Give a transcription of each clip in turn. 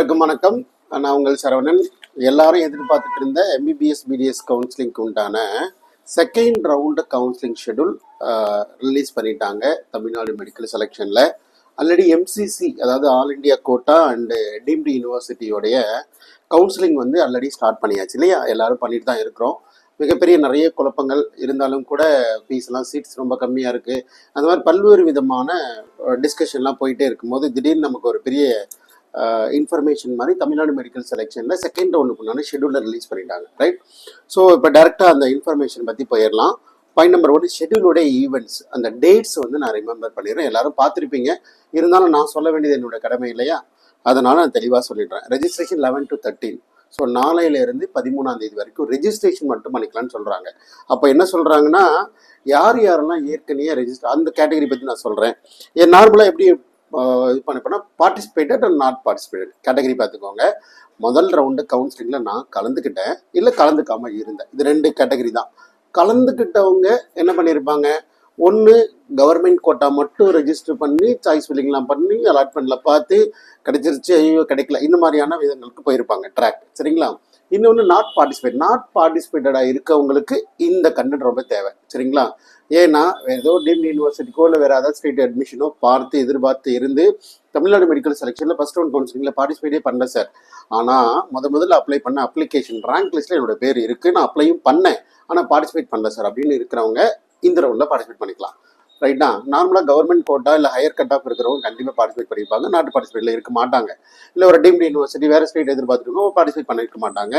அனைவருக்கும் வணக்கம். நான் உங்கள் சரவணன். எல்லாரும் எதிர்பார்த்துட்டு இருந்த எம்பிபிஎஸ் பிடிஎஸ் கவுன்சிலிங்க்கு உண்டான second round counselling schedule release பண்ணிட்டாங்க தமிழ்நாடு மெடிக்கல் செலெக்ஷனில். ஆல்ரெடி எம்சிசி, அதாவது all India quota and deemed யூனிவர்சிட்டியோடைய கவுன்சிலிங் வந்து ஆல்ரெடி ஸ்டார்ட் பண்ணியாச்சு இல்லையா? எல்லாரும் பண்ணிட்டு தான் இருக்கிறோம். மிகப்பெரிய நிறைய குழப்பங்கள் இருந்தாலும் கூட ஃபீஸ்லாம் சீட்ஸ் ரொம்ப கம்மியாக இருக்குது. அந்த மாதிரி பல்வேறு விதமான டிஸ்கஷன்லாம் போயிட்டே இருக்கும்போது திடீர்னு நமக்கு ஒரு பெரிய இன்ஃபர்மேஷன் மாதிரி தமிழ்நாடு மெடிக்கல் செலெக்ஷனில் செகண்ட் ரவுண்டுக்குண்டான ஷெடியூலில் ரிலீஸ் பண்ணிட்டாங்க, ரைட்? ஸோ இப்போ டேரெக்டாக அந்த இன்ஃபர்மேஷன் பற்றி போயிடலாம். பாயிண்ட் நம்பர் 1, ஷெடியூலோட ஈவெண்ட்ஸ், அந்த டேட்ஸ் வந்து நான் ரிமெம்பர் பண்ணிடுறேன். எல்லாரும் பார்த்துருப்பீங்க, இருந்தாலும் நான் சொல்ல வேண்டியது என்னோட கடமை இல்லையா? அதனால் நான் தெளிவாக சொல்லிடுறேன். ரெஜிஸ்ட்ரேஷன் 11 to 13, ஸோ நாளையிலேருந்து 13ஆம் தேதி வரைக்கும் ரெஜிஸ்ட்ரேஷன் மட்டும் பண்ணிக்கலாம்னு சொல்கிறாங்க. அப்போ என்ன சொல்கிறாங்கன்னா, யாரெல்லாம் ஏற்கனவே ரெஜிஸ்டர், அந்த கேட்டகரி பற்றி நான் சொல்கிறேன். நார்மலாக எப்படி இது பண்ணிப்போனா participated and not participated category பார்த்துக்கோங்க. முதல் ரவுண்டு கவுன்சிலிங்கில் நான் கலந்துக்கிட்டேன், இல்லை கலந்துக்காமல் இருந்தேன். இது 2 கேட்டகரி தான். கலந்துக்கிட்டவங்க என்ன பண்ணியிருப்பாங்க, ஒன்று கவர்மெண்ட் கோட்டா மட்டும் ரெஜிஸ்டர் பண்ணி சாய்ஸ் ஃபில்லிங்லாம் பண்ணி அலாட்மெண்ட்டில் பார்த்து கிடைச்சிருச்சு, ஐயோ கிடைக்கல, இந்த மாதிரியான விதங்களுக்கு போயிருப்பாங்க ட்ராக், சரிங்களா? இன்னொன்று நாட் பார்ட்டிசிபேட்டடாக இருக்கவங்களுக்கு இந்த கண்டென்ட் ரொம்ப தேவை, சரிங்களா? ஏன்னா ஏதோ டீம்டு யூனிவர்சிட்டிக்கோ இல்லை வேறு அதாவது ஸ்டேட் அட்மிஷனோ எதிர்பார்த்து இருந்து தமிழ்நாடு மெடிக்கல் செலெக்ஷனில் ஃபஸ்ட் ரவுண்ட் கவுன்சிலிங்கில் பார்ட்டிசிபேட்டே பண்ணல சார். ஆனால் முதல்ல அப்ளை பண்ண அப்ளிகேஷன் ரேங்க் லிஸ்ட்டில் என்னோட பேர் இருக்குது, நான் அப்ளையும் பண்ணேன், ஆனால் பார்ட்டிசிபேட் பண்ணல சார் அப்படின்னு இருக்கிறவங்க இந்த ரவுண்டில் பார்ட்டிசிபேட் பண்ணிக்கலாம், ரைட்டா? நார்மலாக கவர்மெண்ட் கோட்டா இல்லை ஹையர் கட் ஆஃப் இருக்கிறவங்க கண்டிப்பாக பார்ட்டிசிபேட் பண்ணியிருப்பாங்க, நாட்டு பார்ட்டிசிபேட்டில் இருக்க மாட்டாங்க. இல்லை ஒரு டீம்டு யூனிவர்சிட்டி வேறு ஸ்டேட் எதிர்பார்த்துருக்கோம், பார்ட்டிசிபேட் பண்ணியிருக்க மாட்டாங்க.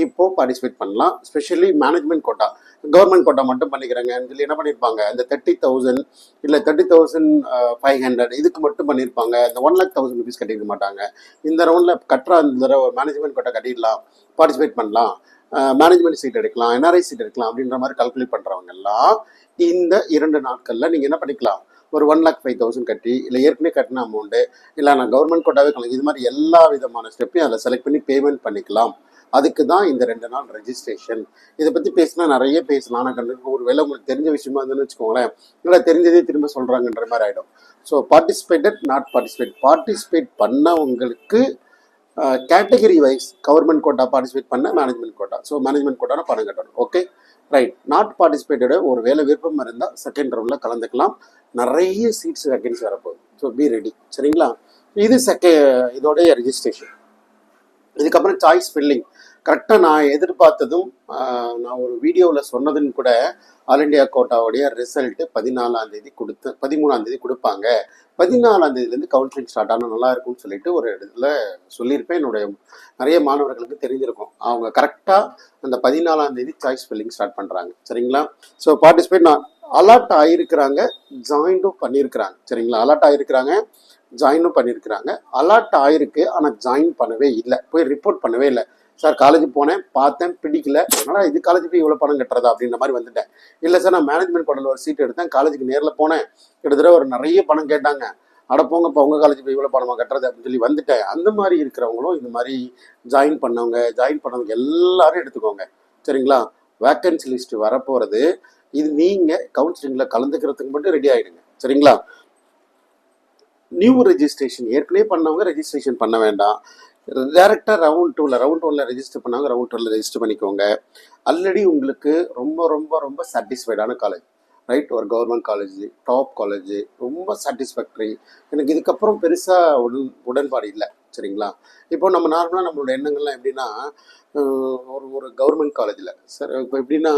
இப்போது பார்ட்டிசிபேட் பண்ணலாம். Specially management quota, government quota மட்டும் பண்ணிக்கிறாங்கன்னு சொல்லி என்ன பண்ணியிருப்பாங்க, இந்த 30,000 இல்லை 30,500 இதுக்கு மட்டும் பண்ணியிருப்பாங்க. இந்த 1,00,000 ருபீஸ் கட்டியிருக்க மாட்டாங்க. இந்த ரவுண்டில் கட்டுற அந்த மேனேஜ்மெண்ட் கோட்டா கட்டிடலாம், பார்ட்டிசிபேட் பண்ணலாம், மேனேஜ்மெண்ட் சீட் எடுக்கலாம், என்ஆர்ஐ சீட் எடுக்கலாம் அப்படின்ற மாதிரி கால்குலேட் பண்ணுறவங்க எல்லாம் இந்த 2 நாட்களில் நீங்கள் என்ன பண்ணிக்கலாம், ஒரு 1,05,000 கட்டி, இல்லை ஏற்கனவே கட்டின அமௌண்ட்டு, இல்லை நான் கவர்மெண்ட் கோட்டாவே கலந்து, இது மாதிரி எல்லா விதமான ஸ்டெப்பையும் அதில் செலக்ட் பண்ணி பேமெண்ட் பண்ணிக்கலாம். அதுக்கு தான் இந்த 2 நாள் ரெஜிஸ்ட்ரேஷன். இதை பற்றி பேசினா நிறைய பேசலாம். ஆனால் கண்டிப்பாக ஒரு வேலை உங்களுக்கு தெரிஞ்ச விஷயமா இருந்துன்னு வச்சுக்கோங்களேன், இல்லை தெரிஞ்சதே திரும்ப சொல்கிறாங்கன்ற மாதிரி ஆகிடும். ஸோ பார்ட்டிசிபேட்டட் நாட் பார்ட்டிசிபேட் பண்ணவங்களுக்கு category wise government quota participate பண்ண மேனேஜ்மெண்ட் கோட்டா, ஸோ மேனேஜ்மெண்ட் கோட்டான பணம் கட்டணும், ஓகே ரைட். நாட் பார்ட்டிசிபேட்டோட ஒரு வேலை விருப்பம் இருந்தால் செகண்ட் ரவுண்டில் கலந்துக்கலாம். நிறைய சீட்ஸ் வேகன்சி வரப்போகுது, ஸோ பி ரெடி, சரிங்களா? இது இதோடைய ரெஜிஸ்ட்ரேஷன். இதுக்கப்புறம் சாய்ஸ் ஃபில்லிங் கரெக்டாக நான் எதிர்பார்த்ததும் நான் ஒரு வீடியோவில் சொன்னதுன்னு கூட, ஆல் இண்டியா கோட்டாவுடைய ரிசல்ட்டு 14ஆம் தேதி 13ஆம் தேதி கொடுப்பாங்க. 14ஆம் தேதியிலேருந்து கவுன்சிலிங் ஸ்டார்ட் ஆனால் நல்லா இருக்கும்னு சொல்லிட்டு ஒரு இடத்துல சொல்லியிருப்பேன். என்னுடைய நிறைய மாணவர்களுக்கு தெரிஞ்சிருக்கும். அவங்க கரெக்டாக அந்த 14ஆம் தேதி சாய்ஸ் ஃபில்லிங் ஸ்டார்ட் பண்ணுறாங்க, சரிங்களா? ஸோ பார்ட்டிசிபேட் நான் அலாட் ஆகியிருக்கிறாங்க, ஜாயின்டும் பண்ணியிருக்கிறாங்க, சரிங்களா? அலாட் ஆகியிருக்கிறாங்க, ஜாயினும் பண்ணியிருக்கிறாங்க. அலாட் ஆகிருக்கு, ஆனால் ஜாயின் பண்ணவே இல்லை, போய் ரிப்போர்ட் பண்ணவே இல்லை. சார் காலேஜ் போனேன், பார்த்தேன், பிடிக்கல, அதனால் இது காலேஜ் போய் இவ்வளோ பணம் கட்டுறதா அப்படின்ற மாதிரி வந்துட்டேன். இல்லை சார் நான் மேனேஜ்மெண்ட் கோட்டாவில் ஒரு சீட் எடுத்தேன், காலேஜுக்கு நேரில் போனேன், கிட்டத்தட்ட ஒரு நிறைய பணம் கேட்டாங்க, அடப்போங்க இப்போ உங்கள் காலேஜ் போய் இவ்வளோ பணமாக கட்டுறது அப்படின்னு சொல்லி வந்துட்டேன். அந்த மாதிரி இருக்கிறவங்களும் இந்த மாதிரி ஜாயின் பண்ணவங்க எல்லாரும் எடுத்துக்கோங்க, சரிங்களா? வேக்கன்சி லிஸ்ட் வரப்போகிறது. இது நீங்கள் கவுன்சிலிங்கில் கலந்துக்கிறதுக்கு மட்டும் ரெடி ஆகிடுங்க, சரிங்களா? நியூ ரெஜிஸ்ட்ரேஷன் ஏற்கனவே பண்ணவங்க ரெஜிஸ்ட்ரேஷன் பண்ண வேண்டாம். டேரெக்டாக ரவுண்ட் 1 ரெஜிஸ்டர் பண்ணாங்க, ரவுண்ட் 2 ரெஜிஸ்டர் பண்ணிக்கோங்க. ஆல்ரெடி உங்களுக்கு ரொம்ப ரொம்ப ரொம்ப சாட்டிஸ்ஃபைடான காலேஜ், ரைட்? ஒரு கவர்மெண்ட் காலேஜ், டாப் காலேஜ், ரொம்ப சாட்டிஸ்ஃபேக்டரி, எனக்கு இதுக்கப்புறம் பெருசாக உடன்பாடு இல்லை, சரிங்களா? இப்போ நம்ம நார்மலாக நம்மளோட எண்ணங்கள்லாம் எப்படின்னா, ஒரு கவர்மெண்ட் காலேஜில் சார் இப்போ எப்படின்னா,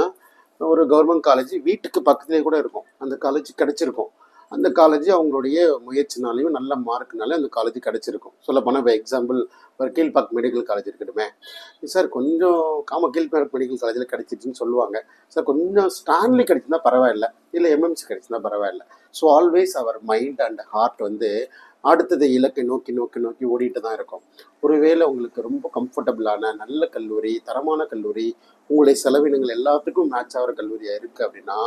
ஒரு கவர்மெண்ட் காலேஜ் வீட்டுக்கு பக்கத்துலேயே கூட இருக்கும், அந்த காலேஜ் கிடச்சிருக்கும். அந்த காலேஜ் அவங்களுடைய முயற்சினாலையும் நல்ல மார்க்னாலே அந்த காலேஜ் கிடச்சிருக்கும். சொல்லப்போனால் இப்போ எக்ஸாம்பிள் ஒரு கீழ்பாக் மெடிக்கல் காலேஜ் இருக்கட்டுமே, சார் கொஞ்சம் கீழ்பாக் மெடிக்கல் காலேஜில் கிடச்சிருச்சுன்னு சொல்லுவாங்க, சார் கொஞ்சம் ஸ்டான்லி கிடச்சிருந்தா பரவாயில்ல, இல்லை எம்எம்சி கிடச்சிருந்தா பரவாயில்ல. ஸோ ஆல்வேஸ் அவர் மைண்ட் அண்ட் ஹார்ட் வந்து அடுத்தது இலக்கை நோக்கி ஓடிட்டு தான் இருக்கும். ஒருவேளை உங்களுக்கு ரொம்ப கம்ஃபர்டபுளான நல்ல கல்லூரி, தரமான கல்லூரி, உங்களுடைய செலவினங்கள் எல்லாத்துக்கும் மேட்ச் ஆகிற கல்லூரியாக இருக்குது அப்படின்னா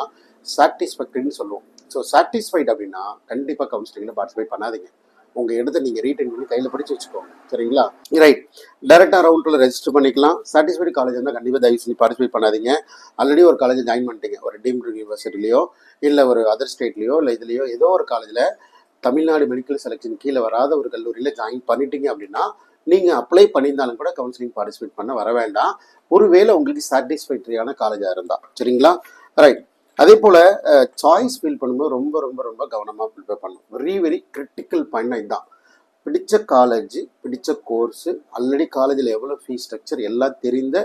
சாட்டிஸ்ஃபேக்டரின்னு சொல்லுவோம். ஸோ சாட்டிஸ்ஃபைட் அப்படின்னா கண்டிப்பாக கவுன்சிலிங்கில் பார்ட்டிசிபேட் பண்ணாதீங்க. உங்கள் இடத்த நீங்கள் ரீட்டைன் பண்ணி கையில் படித்து வச்சுக்கோங்க, சரிங்களா? ரைட், டேரெக்டாக ரவுண்டில் ரெஜிஸ்டர் பண்ணிக்கலாம். சாட்டிஸ்ஃபைடு காலேஜ் இருந்தால் கண்டிப்பாக தயவு செஞ்சு பார்ட்டிசிபேட் பண்ணாதீங்க. ஆல்ரெடி ஒரு காலேஜ் ஜாயின் பண்ணிட்டீங்க, ஒரு டீம்டு யூனிவர்சிட்டிலையோ இல்லை ஒரு அதர் ஸ்டேட்லேயோ இல்லை இதுலேயோ ஏதோ ஒரு காலேஜில் தமிழ்நாடு மெடிக்கல் செலெக்ஷன் கீழே வராத ஒரு கல்லூரியில் ஜாயின் பண்ணிட்டீங்க அப்படின்னா நீங்கள் அப்ளை பண்ணியிருந்தாலும் கூட கவுன்சிலிங் பார்ட்டிசிபேட் பண்ண வர வேண்டாம். ஒருவேளை உங்களுக்கு சாட்டிஸ்ஃபேக்டரியான காலேஜாக இருந்தால் சரிங்களா. ரைட். அதே போல் சாய்ஸ் ஃபில் பண்ணும்போது ரொம்ப ரொம்ப ரொம்ப கவனமாக ப்ரிப்பேர் பண்ணணும். வெரி வெரி கிரிட்டிக்கல் பாயிண்ட் இதுதான். பிடிச்ச காலேஜ், பிடிச்ச கோர்ஸு, ஆல்ரெடி காலேஜில் எவ்வளோ ஃபீஸ் ஸ்ட்ரக்சர் எல்லாம் தெரிந்த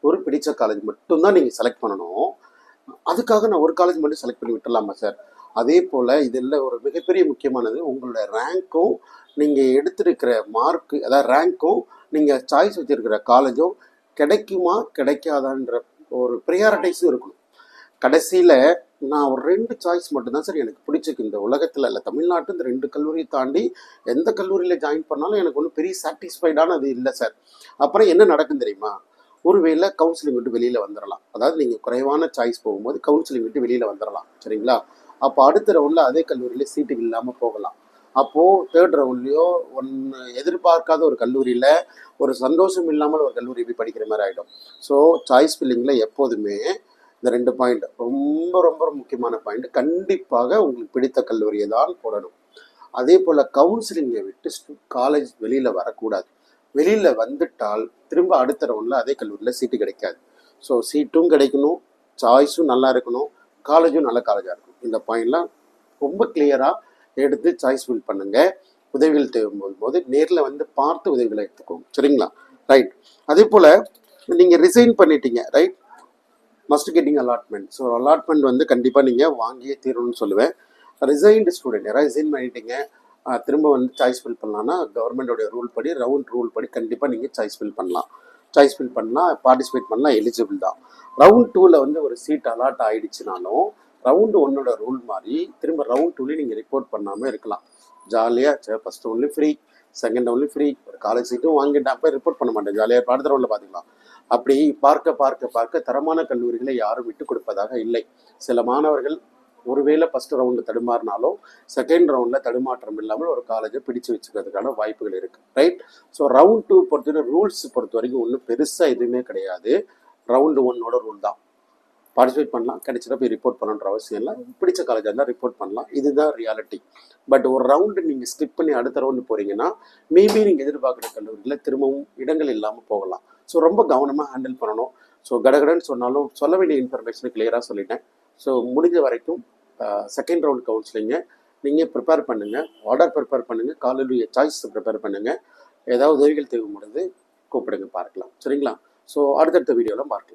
ஒரு பிடிச்ச காலேஜ் மட்டும்தான் நீங்கள் செலக்ட் பண்ணணும். அதுக்காக நான் ஒரு காலேஜ் மட்டும் செலக்ட் பண்ணி விட்டுலாமா சார்? அதே போல் இதில் ஒரு மிகப்பெரிய முக்கியமானது உங்களோட ரேங்க்கும் நீங்கள் எடுத்திருக்கிற மார்க்கு, அதாவது ரேங்க்கும் நீங்கள் சாய்ஸ் வச்சுருக்கிற காலேஜும் கிடைக்குமா கிடைக்காதான்ற ஒரு ப்ரியாரிட்டைஸும் இருக்கணும். கடைசியில் நான் ஒரு 2 சாய்ஸ் மட்டும்தான் சார் எனக்கு பிடிச்சிருக்கு இந்த உலகத்தில், இல்லை தமிழ்நாட்டு இந்த 2 கல்லூரியை தாண்டி எந்த கல்லூரியில் ஜாயின் பண்ணாலும் எனக்கு ஒன்றும் பெரிய சாட்டிஸ்ஃபைடான அது இல்லை சார். அப்புறம் என்ன நடக்கும் தெரியுமா? ஒருவேளை கவுன்சிலிங் விட்டு வெளியில் வந்துடலாம். அதாவது நீங்கள் குறைவான சாய்ஸ் போகும்போது கவுன்சிலிங் விட்டு வெளியில் வந்துடலாம் சரிங்களா. அப்போ அடுத்த ரவுண்டில் அதே கல்லூரியில் சீட்டுகள் இல்லாமல் போகலாம். அப்போது தேர்ட் ரவுண்ட்லேயோ எதிர்பார்க்காத ஒரு கல்லூரியில் ஒரு சந்தோஷம் இல்லாமல் ஒரு கல்லூரி போய் படிக்கிற மாதிரி ஆகிடும். ஸோ சாய்ஸ் ஃபில்லிங்கில் எப்போதுமே இந்த 2 பாயிண்ட் ரொம்ப ரொம்ப முக்கியமான பாயிண்ட். கண்டிப்பாக உங்களுக்கு பிடித்த கல்லூரியை தான் போடணும். அதே போல் கவுன்சிலிங்கை விட்டு காலேஜ் வெளியில் வரக்கூடாது. வெளியில் வந்துட்டால் திரும்ப அடுத்த ரவுண்டில் அதே கல்லூரியில் சீட்டு கிடைக்காது. ஸோ சீட்டும் கிடைக்கணும், சாய்ஸும் நல்லா இருக்கணும், காலேஜும் நல்ல காலேஜாக இருக்கணும். இந்த பாயிண்ட்லாம் ரொம்ப கிளியராக எடுத்து சாய்ஸ் ஃபில் பண்ணுங்கள். உதவிகள் தேவைப்படும் போது நேரில் வந்து பார்த்து உதவிகளை எடுத்துக்கோங்க சரிங்களா. ரைட். அதே போல் நீங்கள் ரிசைன் பண்ணிட்டீங்க, right, must getting allotment. So allotment வந்து கண்டிப்பாக நீங்கள் வாங்கியே தீரணும்னு சொல்லுவேன். ரிசைன்டு ஸ்டூடெண்ட் யாராவது ரிசைன் பண்ணிட்டீங்க, திரும்ப வந்து சாய்ஸ் ஃபில் பண்ணலான்னா கவர்மெண்டோடைய ரூல் படி, ரவுண்ட் படி கண்டிப்பாக நீங்கள் சாய்ஸ் ஃபில் பண்ணலாம். சாய்ஸ் ஃபில் பண்ணலாம், பார்ட்டிசிபேட் பண்ணலாம், எலிஜிபிள் தான். ரவுண்ட் 2ல் வந்து ஒரு சீட் அலாட் ஆகிடுச்சுனாலும் ரவுண்டு 1ஓட ரூல் மாதிரி திரும்ப ரவுண்ட் 2லேயும் நீங்கள் ரிப்போர்ட் பண்ணாமல் இருக்கலாம். ஜாலியாக ஃபஸ்ட் ரவுண்ட்லேயும் ஃப்ரீ, செகண்ட் ரவுண்ட்லேயும் ஃப்ரீ, ஒரு காலேஜ் சீட்டும் வாங்கிட்டா போய் ரிப்போர்ட் பண்ண மாட்டேன், ஜாலியாக அடுத்த ரவுண்டில் பார்த்துக்கலாம். அப்படி பார்க்க தரமான கல்லூரிகளை யாரும் விட்டு கொடுப்பதாக இல்லை. சில மாணவர்கள் ஒருவேளை ஃபஸ்ட் ரவுண்டு தடுமாறினாலும் செகண்ட் ரவுண்டில் தடுமாற்றம் இல்லாமல் ஒரு காலேஜை பிடிச்சு வச்சுக்கிறதுக்கான வாய்ப்புகள் இருக்குது. ரைட். ஸோ ரவுண்ட் 2 பொறுத்தவரை ரூல்ஸ் பொறுத்த வரைக்கும் ஒன்றும் பெருசாக எதுவுமே கிடையாது. ரவுண்டு 1ஓட ரூல் தான். பார்ட்டிசிபேட் பண்ணலாம், கிடைச்சிட போய் ரிப்போர்ட் பண்ணணுன்ற அவசியம் இல்லை. பிடிச்ச காலேஜாக இருந்தால் ரிப்போர்ட் பண்ணலாம், இதுதான் ரியாலிட்டி. பட் ஒரு ரவுண்டு நீங்கள் ஸ்கிப் பண்ணி அடுத்த ரவுண்டு போகிறீங்கன்னா மேபி நீங்கள் எதிர்பார்க்குற கல்லூரியில் திரும்பவும் இடங்கள் இல்லாமல் போகலாம். ஸோ ரொம்ப கவனமாக ஹேண்டில் பண்ணணும். ஸோ கடகடன்னு சொன்னாலும் சொல்ல வேண்டிய இன்ஃபர்மேஷனை கிளியராக சொல்லிட்டேன். ஸோ முடிஞ்ச வரைக்கும் செகண்ட் ரவுண்ட் கவுன்சிலிங்கை நீங்கள் ப்ரிப்பேர் பண்ணுங்கள், ஆர்டர் ப்ரிப்பேர் பண்ணுங்கள், காலேஜ் சாய்ஸ் ப்ரிப்பேர் பண்ணுங்கள். ஏதாவது உதவிகள் தேவைப்படுது கூப்பிடுங்க, பார்க்கலாம் சரிங்களா. ஸோ அடுத்தடுத்த வீடியோவில் பார்க்கலாம்.